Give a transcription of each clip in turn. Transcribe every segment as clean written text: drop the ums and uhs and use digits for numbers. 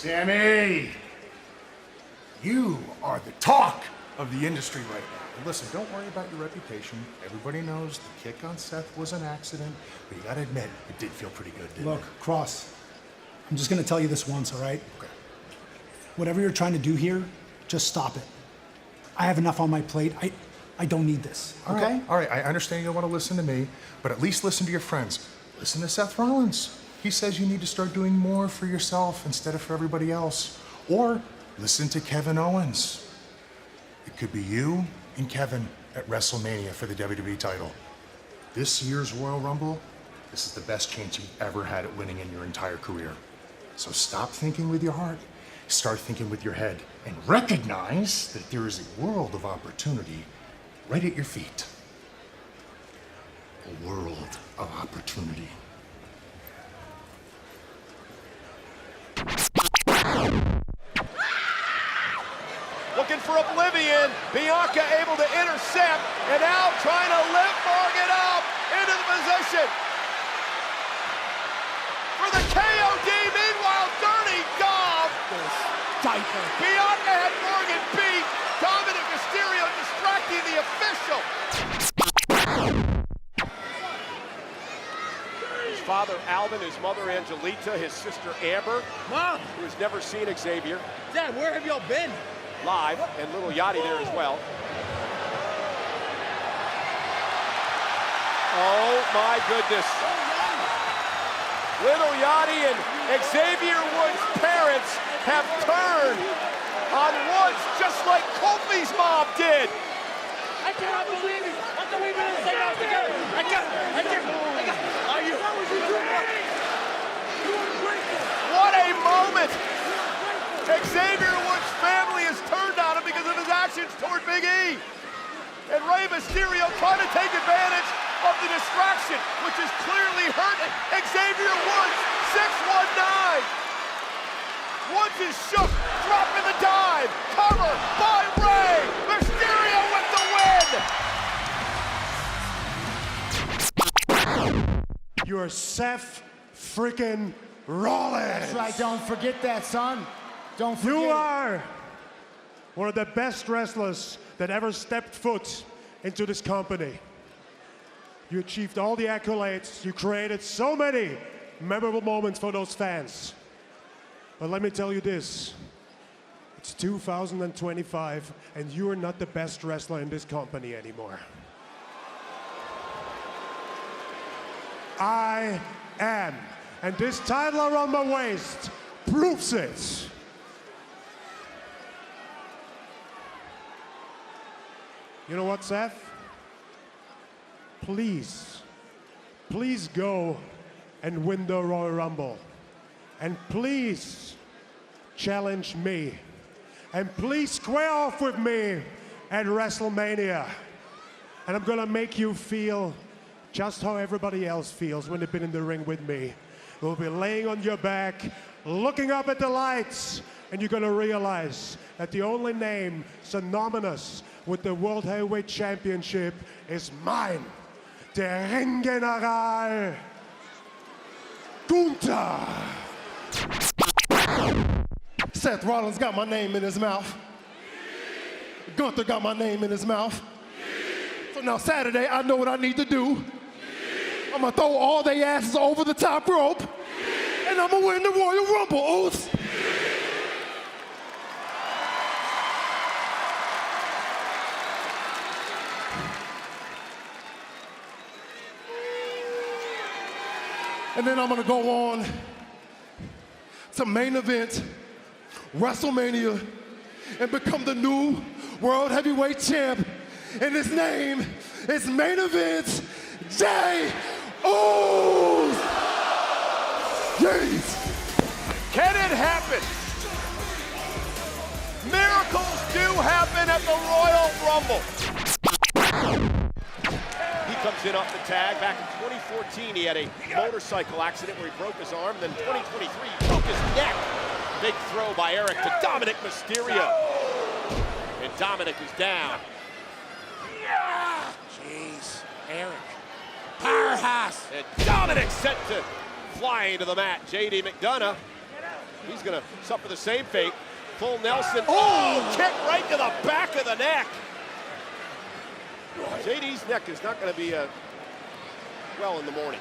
Sammy, you are the talk of the industry right now. And listen, don't worry about your reputation. Everybody knows the kick on Seth was an accident, but you gotta admit, it did feel pretty good, didn't it? Look, Cross, I'm just gonna tell you this once, all right? Okay. Whatever you're trying to do here, just stop it. I have enough on my plate. I don't need this, okay? All right, I understand you don't want to listen to me, but at least listen to your friends. Listen to Seth Rollins. He says you need to start doing more for yourself instead of for everybody else. Or listen to Kevin Owens. It could be you and Kevin at WrestleMania for the WWE title. This year's Royal Rumble, this is the best chance you've ever had at winning in your entire career. So stop thinking with your heart, start thinking with your head, and recognize that there is a world of opportunity right at your feet. A world of opportunity. Looking for Oblivion. Bianca able to intercept, and now trying to lift Morgan up into the position for the KOD. Meanwhile, Dirty Dom. Bianca had Morgan beat. Dominic Mysterio distracting the official. His father Alvin, his mother Angelita, his sister Amber. Mom! Who has never seen Xavier. Dad, where have y'all been? Live, and Little Yachty there as well. Oh my goodness. Little Yachty and Xavier Woods' parents have turned on Woods just like Kofi's mom did. I cannot believe it! How come we've been in the same house together? I can't. Are you? What a moment! Xavier Woods' family has turned on him because of his actions toward Big E. And Rey Mysterio trying to take advantage of the distraction, which is clearly hurting Xavier Woods. 619. Woods is shook, dropping the dive. Cover by Rey. Mysterio with the win. You're Seth freaking Rollins. That's right, don't forget that, son. Don't forget You it. are one of the best wrestlers that ever stepped foot into this company. You achieved all the accolades. You created so many memorable moments for those fans. But let me tell you this. It's 2025, and you are not the best wrestler in this company anymore. I am. And this title around my waist proves it. You know what, Seth? Please go and win the Royal Rumble. And please challenge me. And please square off with me at WrestleMania. And I'm gonna make you feel just how everybody else feels when they've been in the ring with me. You'll be laying on your back, looking up at the lights, and you're gonna realize that the only name synonymous with the World Heavyweight Championship is mine, der Ringgeneral Gunther. Seth Rollins got my name in his mouth. Gunther got my name in his mouth. So now Saturday, I know what I need to do. I'm gonna throw all their asses over the top rope, and I'm gonna win the Royal Rumble, Oath. And then I'm gonna go on to main event WrestleMania and become the new World Heavyweight Champ. And his name is Main Event Jey Uso. Jeez. Can it happen? Miracles do happen at the Royal Rumble. He comes in off the tag. Back in 2014, he had a motorcycle accident where he broke his arm. Then 2023, he broke his neck. Big throw by Eric to Dominic Mysterio. And Dominic is down. Jeez, Eric. Powerhouse. And Dominic set to fly into the mat. JD McDonough He's going to suffer the same fate. Full Nelson. Oh, kick right to the back of the neck. JD's neck is not going to be well in the morning.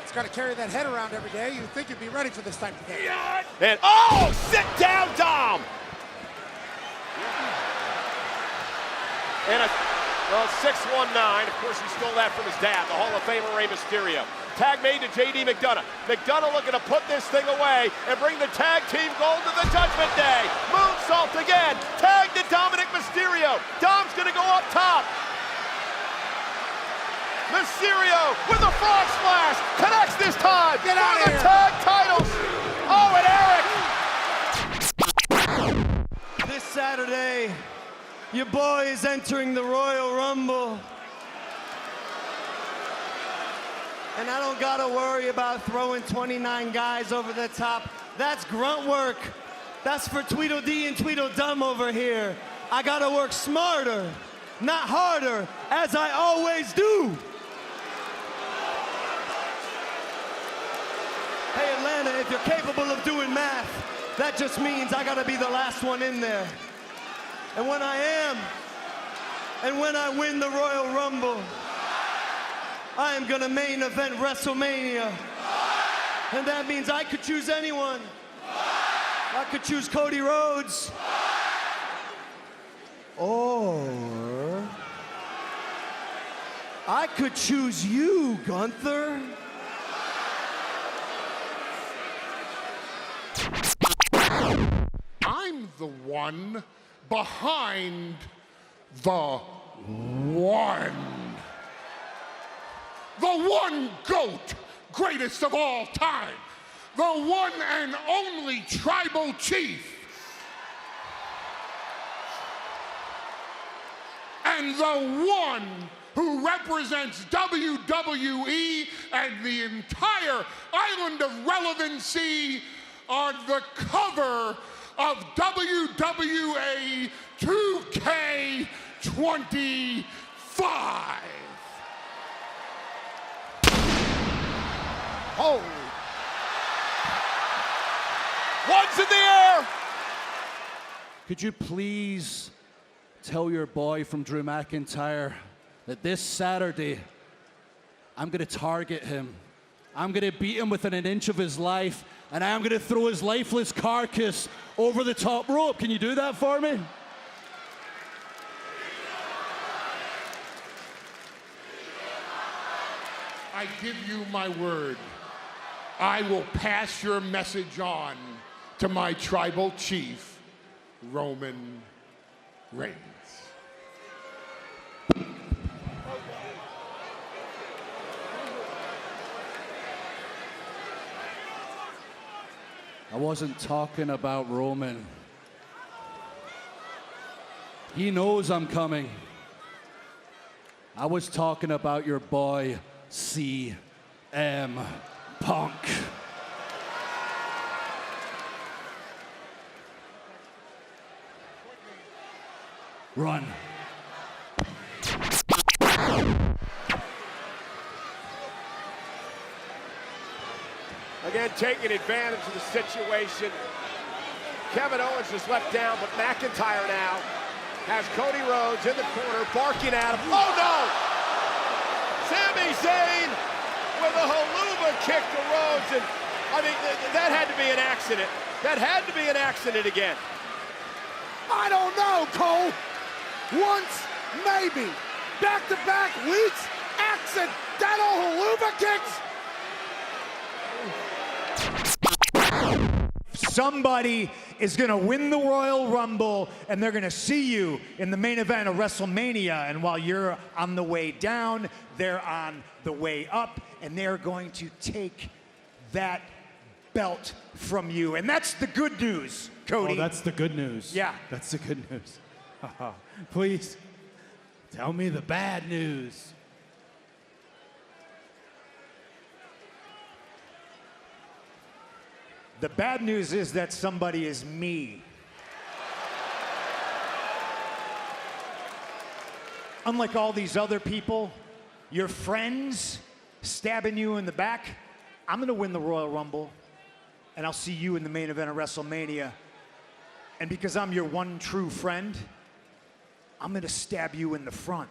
He's got to carry that head around every day. You'd think he'd be ready for this type of game. And oh, sit down, Dom. And a 619. Of course, he stole that from his dad, the Hall of Famer Rey Mysterio. Tag made to JD McDonough. McDonough looking to put this thing away and bring the tag team gold to the Judgment Day. Moonsault again. Tag to Dominic Mysterio. Dom's going to go up top. Mysterio with a frog splash. Connects this time. Get out of for the here. tag titles. Oh, and Eric. This Saturday, your boy is entering the Royal Rumble. And I don't gotta worry about throwing 29 guys over the top. That's grunt work. That's for Tweedledee and Tweedledum over here. I gotta work smarter, not harder, as I always do. Hey Atlanta, if you're capable of doing math, that just means I gotta be the last one in there. And when I am, and when I win the Royal Rumble, I am gonna main event WrestleMania. And that means I could choose anyone. I could choose Cody Rhodes. Or I could choose you, Gunther. I'm the one behind the one. The one GOAT, greatest of all time. The one and only tribal chief. And the one who represents WWE and the entire island of relevancy on the cover of WWA 2K25. Oh. One's in the air. Could you please tell your boy from Drew McIntyre that this Saturday, I'm gonna target him. I'm gonna beat him within an inch of his life, and I'm gonna throw his lifeless carcass over the top rope. Can you do that for me? I give you my word. I will pass your message on to my tribal chief, Roman Reigns. I wasn't talking about Roman. He knows I'm coming. I was talking about your boy, CM Punk. Run. Again, taking advantage of the situation. Kevin Owens is left down, but McIntyre now has Cody Rhodes in the corner, barking at him. Oh no! Sami Zayn with a haluva kick to Rhodes, and I mean, that had to be an accident. That had to be an accident again. I don't know, Cole. Once, maybe. Back-to-back weeks, accidental haluva kicks. Somebody is going to win the Royal Rumble, and they're going to see you in the main event of WrestleMania. And while you're on the way down, they're on the way up, and they're going to take that belt from you. And that's the good news, Cody. Oh, that's the good news. Yeah. That's the good news. Please, tell me the bad news. The bad news is that somebody is me. Unlike all these other people, your friends stabbing you in the back, I'm gonna win the Royal Rumble. and I'll see you in the main event of WrestleMania. And because I'm your one true friend, I'm gonna stab you in the front.